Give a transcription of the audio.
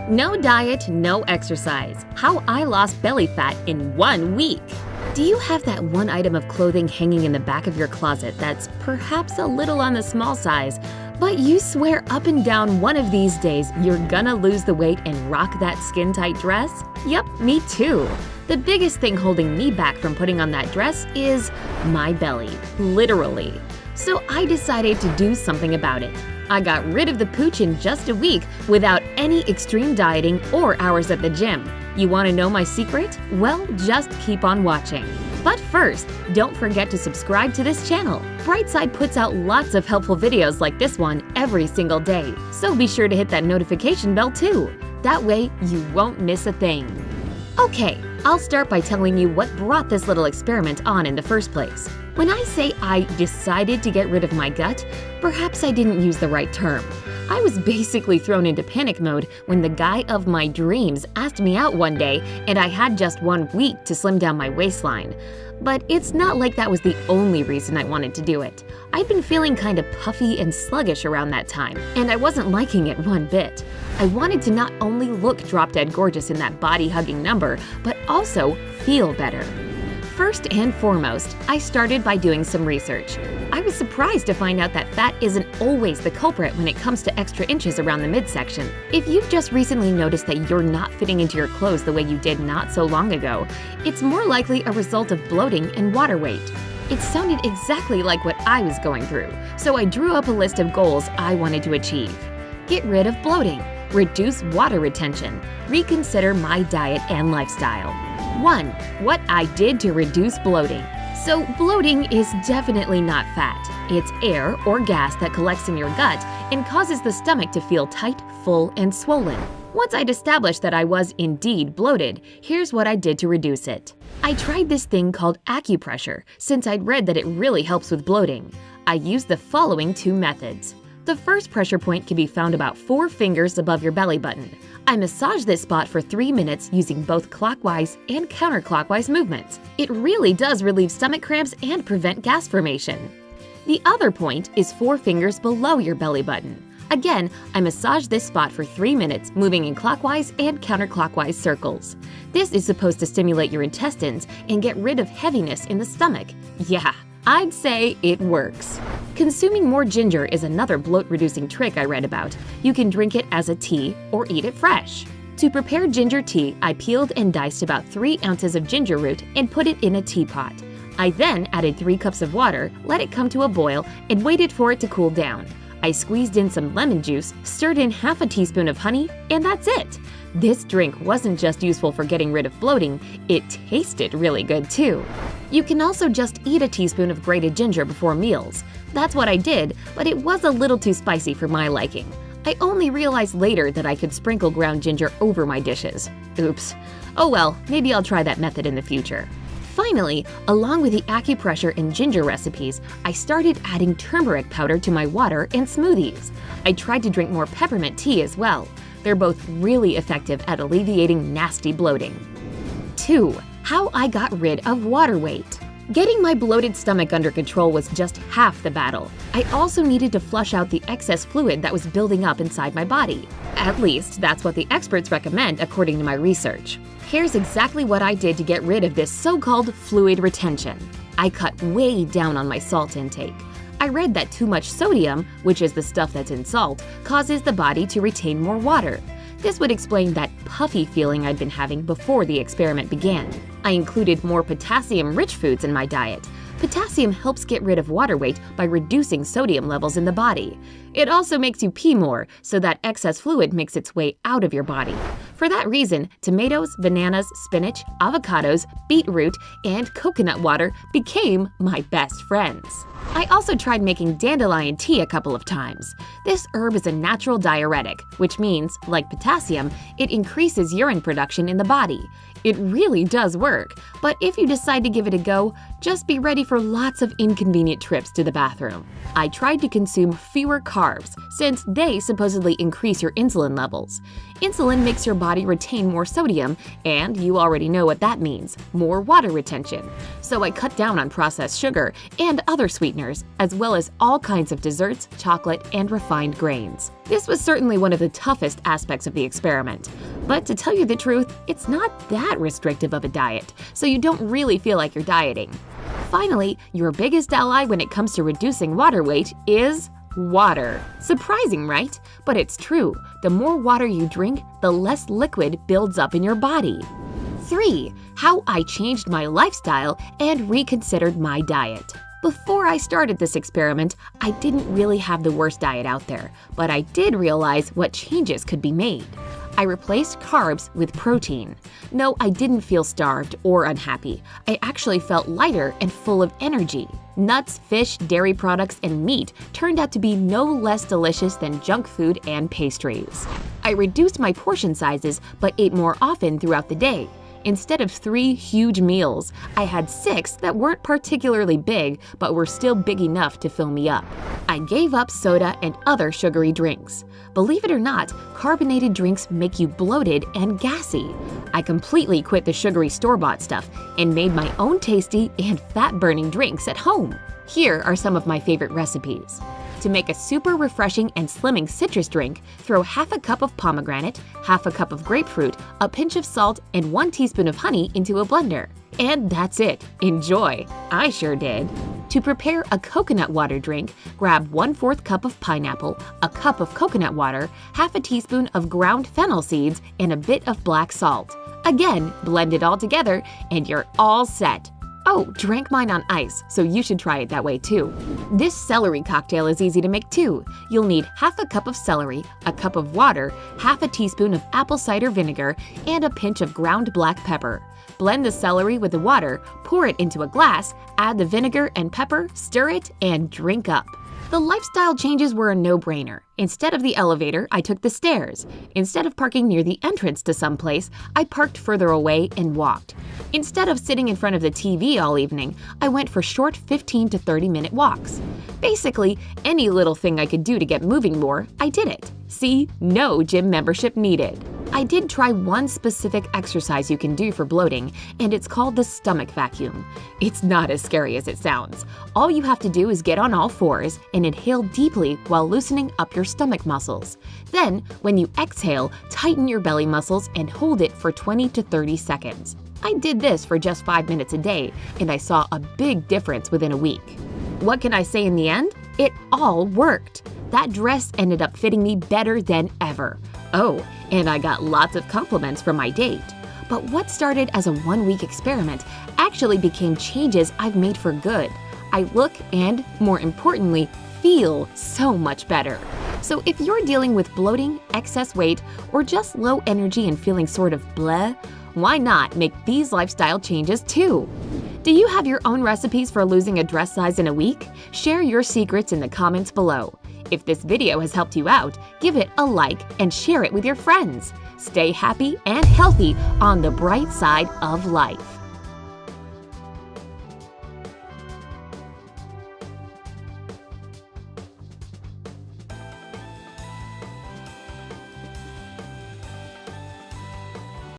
No diet, no exercise. How I lost belly fat in 1 week. Do you have that one item of clothing hanging in the back of your closet that's perhaps a little on the small size, but you swear up and down one of these days you're gonna lose the weight and rock that skin-tight dress? Yep, me too. The biggest thing holding me back from putting on that dress is my belly, literally. So I decided to do something about it. I got rid of the pooch in just a week without any extreme dieting or hours at the gym. You want to know my secret? Well, just keep on watching. But first, don't forget to subscribe to this channel. Brightside puts out lots of helpful videos like this one every single day, so be sure to hit that notification bell too. That way, you won't miss a thing. Okay, I'll start by telling you what brought this little experiment on in the first place. When I say I decided to get rid of my gut, perhaps I didn't use the right term. I was basically thrown into panic mode when the guy of my dreams asked me out one day and I had just 1 week to slim down my waistline. But it's not like that was the only reason I wanted to do it. I'd been feeling kind of puffy and sluggish around that time, and I wasn't liking it one bit. I wanted to not only look drop-dead gorgeous in that body-hugging number, but also feel better. First and foremost, I started by doing some research. I was surprised to find out that fat isn't always the culprit when it comes to extra inches around the midsection. If you've just recently noticed that you're not fitting into your clothes the way you did not so long ago, it's more likely a result of bloating and water weight. It sounded exactly like what I was going through, so I drew up a list of goals I wanted to achieve. Get rid of bloating, reduce water retention, reconsider my diet and lifestyle. 1. What I did to reduce bloating. So bloating is definitely not fat. It's air or gas that collects in your gut and causes the stomach to feel tight, full, and swollen. Once I'd established that I was indeed bloated, here's what I did to reduce it. I tried this thing called acupressure since I'd read that it really helps with bloating. I used the following 2 methods. The first pressure point can be found about 4 fingers above your belly button. I massage this spot for 3 minutes using both clockwise and counterclockwise movements. It really does relieve stomach cramps and prevent gas formation. The other point is 4 fingers below your belly button. Again, I massage this spot for 3 minutes, moving in clockwise and counterclockwise circles. This is supposed to stimulate your intestines and get rid of heaviness in the stomach. Yeah, I'd say it works. Consuming more ginger is another bloat-reducing trick I read about. You can drink it as a tea or eat it fresh. To prepare ginger tea, I peeled and diced about 3 ounces of ginger root and put it in a teapot. I then added 3 cups of water, let it come to a boil, and waited for it to cool down. I squeezed in some lemon juice, stirred in half a teaspoon of honey, and that's it! This drink wasn't just useful for getting rid of bloating, it tasted really good too. You can also just eat a teaspoon of grated ginger before meals. That's what I did, but it was a little too spicy for my liking. I only realized later that I could sprinkle ground ginger over my dishes. Oops. Oh well, maybe I'll try that method in the future. Finally, along with the acupressure and ginger recipes, I started adding turmeric powder to my water and smoothies. I tried to drink more peppermint tea as well. They're both really effective at alleviating nasty bloating. 2. How I got rid of water weight. Getting my bloated stomach under control was just half the battle. I also needed to flush out the excess fluid that was building up inside my body. At least, that's what the experts recommend according to my research. Here's exactly what I did to get rid of this so-called fluid retention. I cut way down on my salt intake. I read that too much sodium, which is the stuff that's in salt, causes the body to retain more water. This would explain that puffy feeling I'd been having before the experiment began. I included more potassium-rich foods in my diet. Potassium helps get rid of water weight by reducing sodium levels in the body. It also makes you pee more, so that excess fluid makes its way out of your body. For that reason, tomatoes, bananas, spinach, avocados, beetroot, and coconut water became my best friends. I also tried making dandelion tea a couple of times. This herb is a natural diuretic, which means, like potassium, it increases urine production in the body. It really does work, but if you decide to give it a go, Just be ready for lots of inconvenient trips to the bathroom. I tried to consume fewer carbs since they supposedly increase your insulin levels. Insulin makes your body retain more sodium, and you already know what that means – more water retention. So I cut down on processed sugar and other sweeteners, as well as all kinds of desserts, chocolate, and refined grains. This was certainly one of the toughest aspects of the experiment. But to tell you the truth, it's not that restrictive of a diet, so you don't really feel like you're dieting. Finally, your biggest ally when it comes to reducing water weight is water. Surprising, right? But it's true. The more water you drink, the less liquid builds up in your body. 3. How I changed my lifestyle and reconsidered my diet. Before I started this experiment, I didn't really have the worst diet out there, but I did realize what changes could be made. I replaced carbs with protein. No, I didn't feel starved or unhappy. I actually felt lighter and full of energy. Nuts, fish, dairy products, and meat turned out to be no less delicious than junk food and pastries. I reduced my portion sizes but ate more often throughout the day. Instead of 3 huge meals, I had 6 that weren't particularly big but were still big enough to fill me up. I gave up soda and other sugary drinks. Believe it or not, carbonated drinks make you bloated and gassy. I completely quit the sugary store-bought stuff and made my own tasty and fat-burning drinks at home. Here are some of my favorite recipes. To make a super refreshing and slimming citrus drink, throw half a cup of pomegranate, half a cup of grapefruit, a pinch of salt, and 1 teaspoon of honey into a blender. And that's it. Enjoy! I sure did. To prepare a coconut water drink, grab 1/4 cup of pineapple, a cup of coconut water, half a teaspoon of ground fennel seeds, and a bit of black salt. Again, blend it all together, and you're all set. Oh, drank mine on ice, so you should try it that way too. This celery cocktail is easy to make too. You'll need half a cup of celery, a cup of water, half a teaspoon of apple cider vinegar, and a pinch of ground black pepper. Blend the celery with the water, pour it into a glass, add the vinegar and pepper, stir it, and drink up. The lifestyle changes were a no-brainer. Instead of the elevator, I took the stairs. Instead of parking near the entrance to someplace, I parked further away and walked. Instead of sitting in front of the TV all evening, I went for short 15 to 30-minute walks. Basically, any little thing I could do to get moving more, I did it. See, no gym membership needed. I did try one specific exercise you can do for bloating, and it's called the stomach vacuum. It's not as scary as it sounds. All you have to do is get on all fours and inhale deeply while loosening up your stomach muscles. Then, when you exhale, tighten your belly muscles and hold it for 20 to 30 seconds. I did this for just 5 minutes a day, and I saw a big difference within a week. What can I say in the end? It all worked. That dress ended up fitting me better than ever. Oh, and I got lots of compliments from my date. But what started as a 1-week experiment actually became changes I've made for good. I look and, more importantly, feel so much better. So if you're dealing with bloating, excess weight, or just low energy and feeling sort of bleh, why not make these lifestyle changes too? Do you have your own recipes for losing a dress size in a week? Share your secrets in the comments below. If this video has helped you out, give it a like and share it with your friends. Stay happy and healthy on the bright side of life.